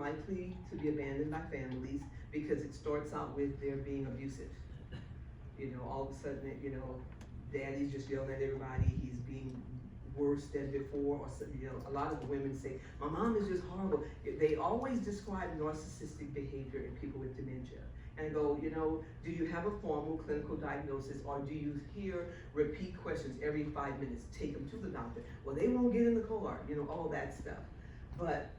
likely to be abandoned by families because it starts out with their being abusive. You know, all of a sudden, you know, daddy's just yelling at everybody, he's being worse than before, or you know, a lot of the women say, my mom is just horrible. They always describe narcissistic behavior in people with dementia. And go, you know, do you have a formal clinical diagnosis, or do you hear repeat questions every 5 minutes? Take them to the doctor. Well, they won't get in the car, you know, all that stuff. But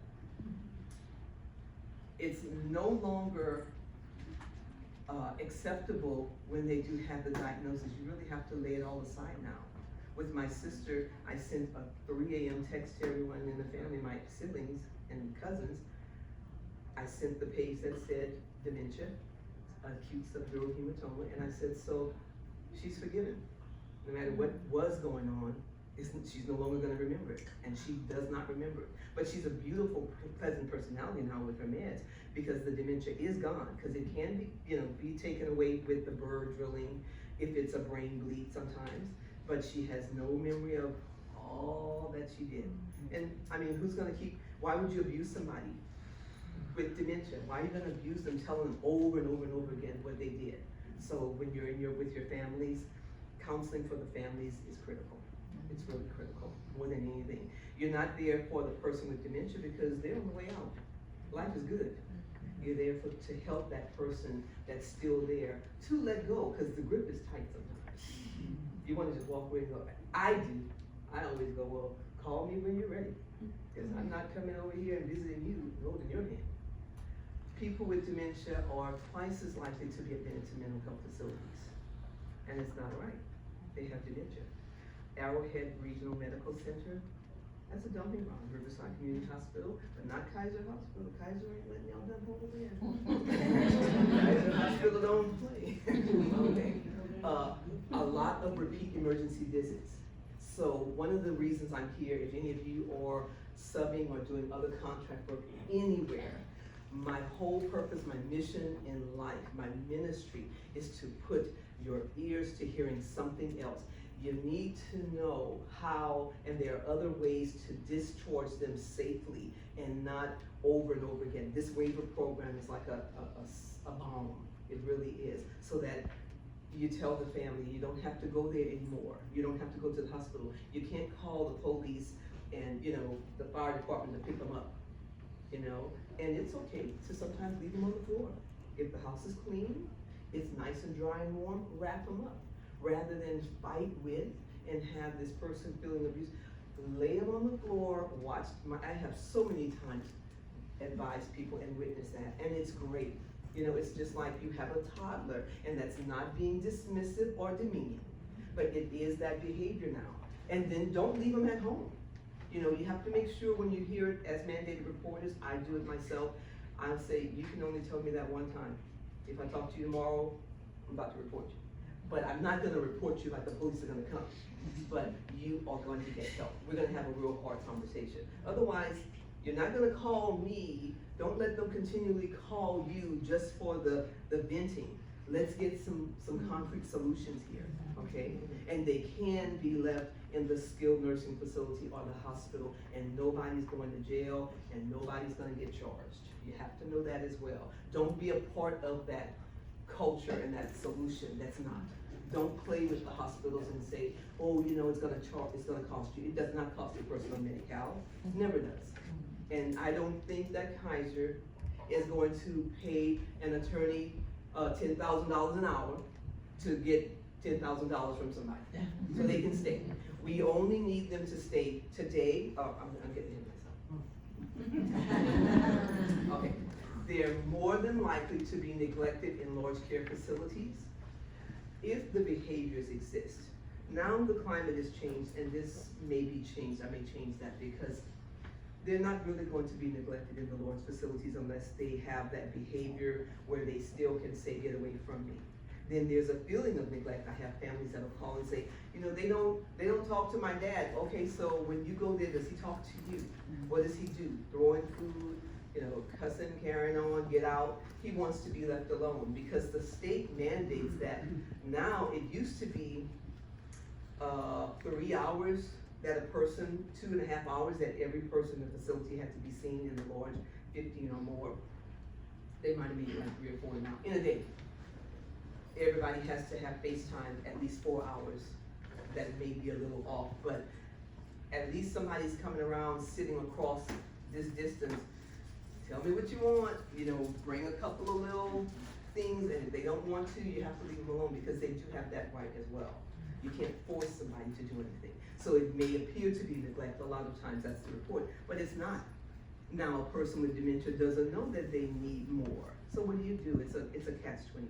it's no longer acceptable when they do have the diagnosis. You really have to lay it all aside now. With my sister, I sent a 3 a.m. text to everyone in the family, my siblings and cousins. I sent the page that said dementia, acute subdural hematoma, and I said, so she's forgiven. No matter what was going on, she's no longer going to remember it, and she does not remember it. But she's a beautiful, pleasant personality now with her meds, because the dementia is gone, because it can be, you know, be taken away with the bird drilling if it's a brain bleed sometimes, but she has no memory of all that she did. And I mean, who's going to keep, why would you abuse somebody with dementia? Why are you going to abuse them, telling them over and over and over again what they did? So when you're with your families, counseling for the families is critical. It's really critical, more than anything. You're not there for the person with dementia because they're on the way out. Life is good. You're there to help that person that's still there to let go, because the grip is tight sometimes. You want to just walk away and go, I do. I always go, well, call me when you're ready, because I'm not coming over here and visiting you holding your hand. People with dementia are twice as likely to be admitted to mental health facilities, and it's not right. They have dementia. Arrowhead Regional Medical Center, that's a dumping ground. Riverside Community Hospital, but not Kaiser Hospital. Kaiser ain't letting y'all dump over there. Kaiser Hospital don't play. Okay. A lot of repeat emergency visits. So one of the reasons I'm here, if any of you are subbing or doing other contract work anywhere, my whole purpose, my mission in life, my ministry is to put your ears to hearing something else. You need to know how, and there are other ways to discharge them safely and not over and over again. This waiver program is like a bomb. It really is. So that you tell the family, you don't have to go there anymore. You don't have to go to the hospital. You can't call the police and, you know, the fire department to pick them up, you know. And it's okay to sometimes leave them on the floor. If the house is clean, it's nice and dry and warm, wrap them up. Rather than fight with and have this person feeling abused, lay them on the floor, watch. I have so many times advised people and witnessed that, and it's great. You know, it's just like you have a toddler, and that's not being dismissive or demeaning, but it is that behavior now. And then don't leave them at home. You know, you have to make sure when you hear it as mandated reporters, I do it myself, I'll say, you can only tell me that one time. If I talk to you tomorrow, I'm about to report you. But I'm not going to report you like the police are going to come. But you are going to get help. We're going to have a real hard conversation. Otherwise, you're not going to call me. Don't let them continually call you just for the venting. Let's get some concrete solutions here, okay? And they can be left in the skilled nursing facility or the hospital, and nobody's going to jail, and nobody's going to get charged. You have to know that as well. Don't be a part of that culture and that solution. That's not. Don't play with the hospitals and say, oh, you know, it's going to cost you. It does not cost you personal Medi-Cal. It never does. And I don't think that Kaiser is going to pay an attorney $10,000 an hour to get $10,000 from somebody, so they can stay. We only need them to stay today. Oh, I'm getting ahead of myself. Okay. They're more than likely to be neglected in large care facilities if the behaviors exist. Now the climate has changed, and this may be changed. I may change that, because they're not really going to be neglected in the large facilities unless they have that behavior where they still can say, get away from me. Then there's a feeling of neglect. I have families that will call and say, you know, they don't talk to my dad. Okay, so when you go there, does he talk to you? What does he do? Throwing food, you know, cussing, carrying on, get out. He wants to be left alone, because the state mandates that. Now it used to be 3 hours that a person, 2.5 hours that every person in the facility had to be seen in the large 15 or more, they might have made like 3 or 4 now in a day. Everybody has to have FaceTime at least 4 hours. That may be a little off, but at least somebody's coming around, sitting across this distance. Tell me what you want, you know, bring a couple of little things, and if they don't want to, you have to leave them alone, because they do have that right as well. You can't force somebody to do anything. So it may appear to be neglect, a lot of times that's the report, but it's not. Now a person with dementia doesn't know that they need more. So what do? It's a catch-22,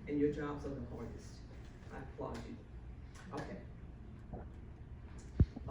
and your jobs are the hardest. I applaud you. Okay.